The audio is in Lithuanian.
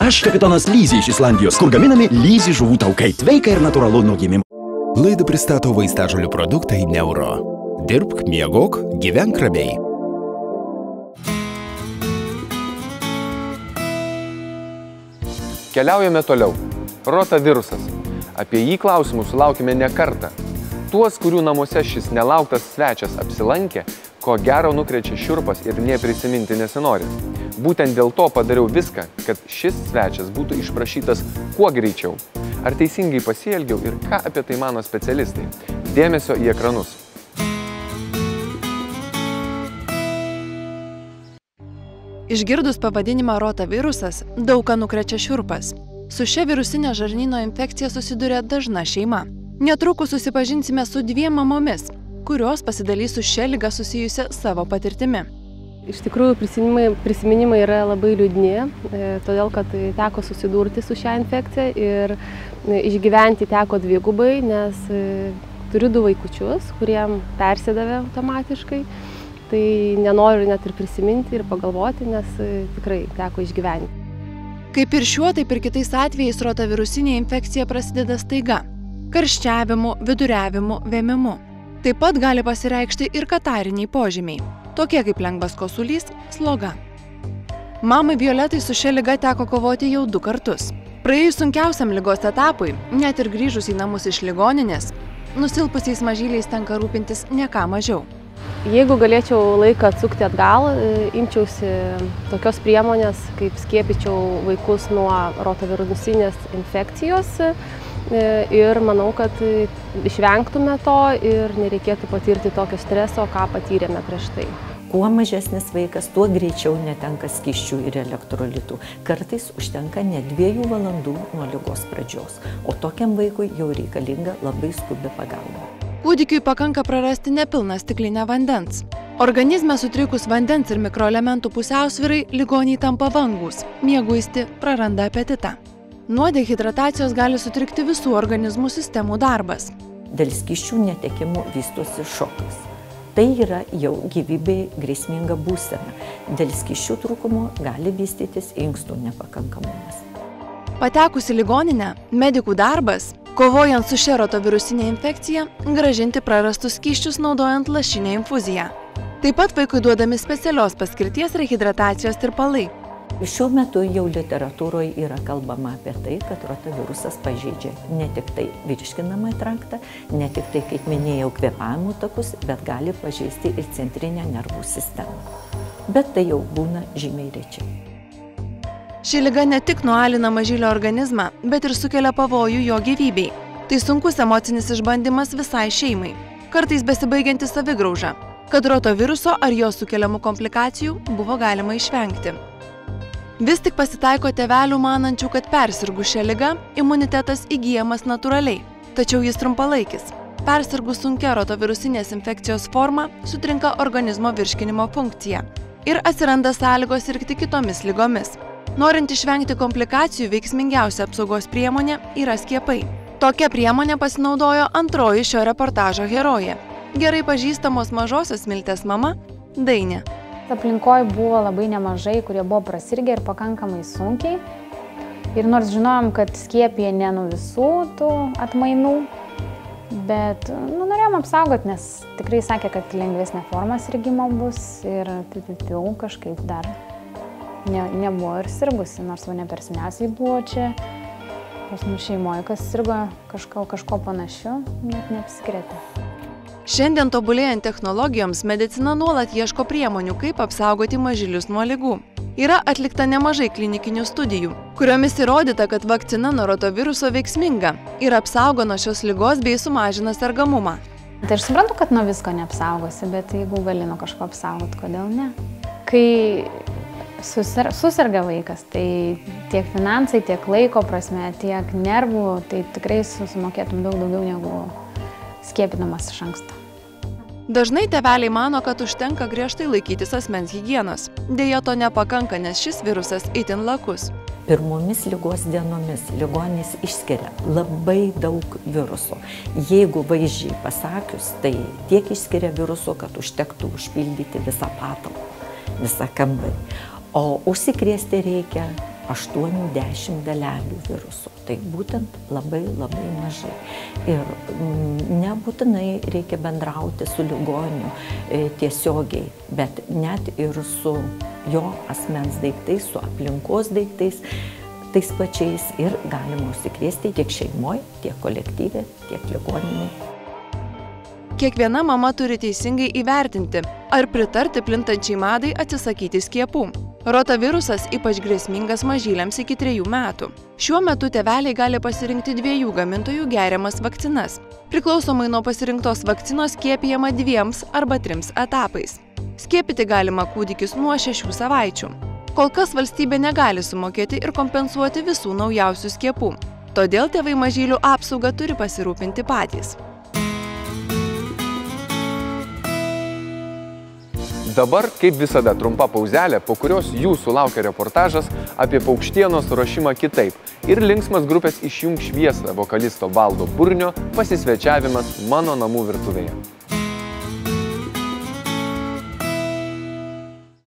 Aš kapitonas Lyzi iš Islandijos, kur gaminami Lyzi žuvų taukai. Sveika ir natūralu nuo gimimo. Laidą pristato vaistažolių produktai Neuro. Dirbk, miegok, gyvenk ramiai. Keliaujame toliau. Rotavirusas. Apie jį klausimų sulaukime ne kartą. Tuos, kurių namuose šis nelauktas svečias apsilankė, ko gero nukrečia šiurpas ir neprisiminti nesinori. Būtent dėl to padariau viską, kad šis svečias būtų išprašytas kuo greičiau. Ar teisingai pasielgiau ir ką apie tai mano specialistai? Dėmesio į ekranus. Išgirdus pavadinimą rotavirusas, daug ką nukrečia šiurpas. Su šia virusinė žarnyno infekcija susiduria dažna šeima. Netrukus susipažinsime su dviem mamomis, kurios pasidalys su šia liga susijusia savo patirtimi. Iš tikrųjų, prisiminimai yra labai liūdni, todėl kad teko susidurti su šia infekcija ir išgyventi teko dvigubai, nes turiu 2 vaikučius, kuriem persidavė automatiškai. Tai nenoriu net ir prisiminti ir pagalvoti, nes tikrai teko išgyventi. Kaip ir šiuo, taip ir kitais atvejais rotavirusinė infekcija prasideda staiga – karščiavimu, viduriavimu, vėmimu. Taip pat gali pasireikšti ir katariniai požymiai, tokie kaip lengvas kosulys, sloga. Mamai Violetai su šia liga teko kovoti jau 2 kartus. Praėjus sunkiausiam ligos etapui, net ir grįžus į namus iš ligoninės, nusilpusiais mažyliais tenka rūpintis ne ką mažiau. Jeigu galėčiau laiką atsukti atgal, imčiausi tokios priemonės, kaip skiepyčiau vaikus nuo rotavirusinės infekcijos ir manau, kad išvengtume to ir nereikėtų patirti tokio streso, ką patyrėme prieš tai. Kuo mažesnis vaikas, tuo greičiau netenka skysčių ir elektrolitų. Kartais užtenka net 2 valandų nuo ligos pradžios, o tokiam vaikui jau reikalinga labai skubi pagalba. Kūdikiui pakanka prarasti nepilną stiklinę vandens. Organizme sutrikus vandens ir mikroelementų pusiausvyrai, ligoniai tampa vangūs, mieguisti, praranda apetitą. Nuo dehidratacijos gali sutrikti visų organizmų sistemų darbas. Dėl skysčių netekimų vystosi šokas. Tai yra jau gyvybei grėsminga būsena. Dėl skysčių trūkumo gali vystytis inkstų nepakankamumas. Patekus į ligoninę, medikų darbas, kovojant su šia rotavirusinė infekcija, grąžinti prarastus skysčius naudojant lašinę infuziją. Taip pat vaikui duodami specialios paskirties rehidratacijos tirpalai. Šiuo metu jau literatūroje yra kalbama apie tai, kad rotavirusas pažeidžia ne tik tai virškinamąjį traktą, ne tik tai, kaip minėjau, kvėpavimo takus, bet gali pažeisti ir centrinę nervų sistemą. Bet tai jau būna žymiai rečiau. Ši liga ne tik nualina mažylio organizmą, bet ir sukelia pavojų jo gyvybei. Tai sunkus emocinis išbandymas visai šeimai, kartais besibaigianti savigrauža, kad rotaviruso ar jo sukeliamų komplikacijų buvo galima išvengti. Vis tik pasitaiko tėvelių manančių, kad persirgus šią ligą imunitetas įgyjamas natūraliai, tačiau jis trumpalaikis. Persirgus sunkia rotavirusinės infekcijos forma sutrinka organizmo virškinimo funkcija ir atsiranda sąlygos sirgti kitomis ligomis. Norint išvengti komplikacijų, veiksmingiausia apsaugos priemonė yra skiepai. Tokia priemonė pasinaudojo antroji šio reportažo herojė – gerai pažįstamos mažosios Smiltės mama Dainė. Aplinkoje buvo labai nemažai, kurie buvo prasirgę ir pakankamai sunkiai. Ir nors žinojom, kad skiepija ne nuo visų tų atmainų, bet norėjom apsaugoti, nes tikrai sakė, kad lengvesnė forma sirgimo bus ir kažkaip dar nebuvo ir sirgusi, nors ne per seniausiai buvo čia. Pas mūsų šeimoje, kas sirgo kažko panašiu, net neapsikrėtė. Šiandien tobulėjant technologijoms, medicina nuolat ieško priemonių, kaip apsaugoti mažylius nuo ligų. Yra atlikta nemažai klinikinių studijų, kuriomis įrodyta, kad vakcina nuo rotaviruso veiksminga ir apsaugo nuo šios ligos bei sumažina sergamumą. Tai aš suprantu, kad nuo visko neapsaugosi, bet jeigu gali nuo kažko apsaugoti, kodėl ne? Kai susirga vaikas, tai tiek finansai, tiek laiko prasme, tiek nervų, tai tikrai susimokėtum daug daugiau negu skiepinamas iš anksto. Dažnai tėveliai mano, kad užtenka griežtai laikytis asmens higienos. Deja, to nepakanka, nes šis virusas itin lakus. Pirmomis ligos dienomis ligonis išskiria labai daug virusų. Jeigu vaizdžiai pasakius, tai tiek išskiria virusų, kad užtektų užpildyti visą patalpą, visą kambarį. O užsikrėsti reikia 8-10 dalelių viruso. Tai būtent labai mažai. Ir nebūtinai reikia bendrauti su ligoniu tiesiogiai, bet net ir su jo asmens daiktais, su aplinkos daiktais, tais pačiais ir galima užsikrėsti tiek šeimoje, tiek kolektyve, tiek ligoninėje. Kiekviena mama turi teisingai įvertinti, ar pritarti plintančiai madai atsisakyti skiepų. Rotavirusas ypač grėsmingas mažyliams iki 3 metų. Šiuo metu tėveliai gali pasirinkti 2 gamintojų geriamas vakcinas. Priklausomai nuo pasirinktos vakcinos skiepijama 2 arba 3 etapais. Skiepyti galima kūdikis nuo 6 savaičių. Kol kas valstybė negali sumokėti ir kompensuoti visų naujausių skiepų. Todėl tėvai mažylių apsaugą turi pasirūpinti patys. Dabar, kaip visada, trumpa pauzelė, po kurios jūsų laukia reportažas apie paukštienos ruošimą kitaip ir linksmas grupės Išjunk šviesą vokalisto Valdo Burnio pasisvečiavimas mano namų virtuvėje.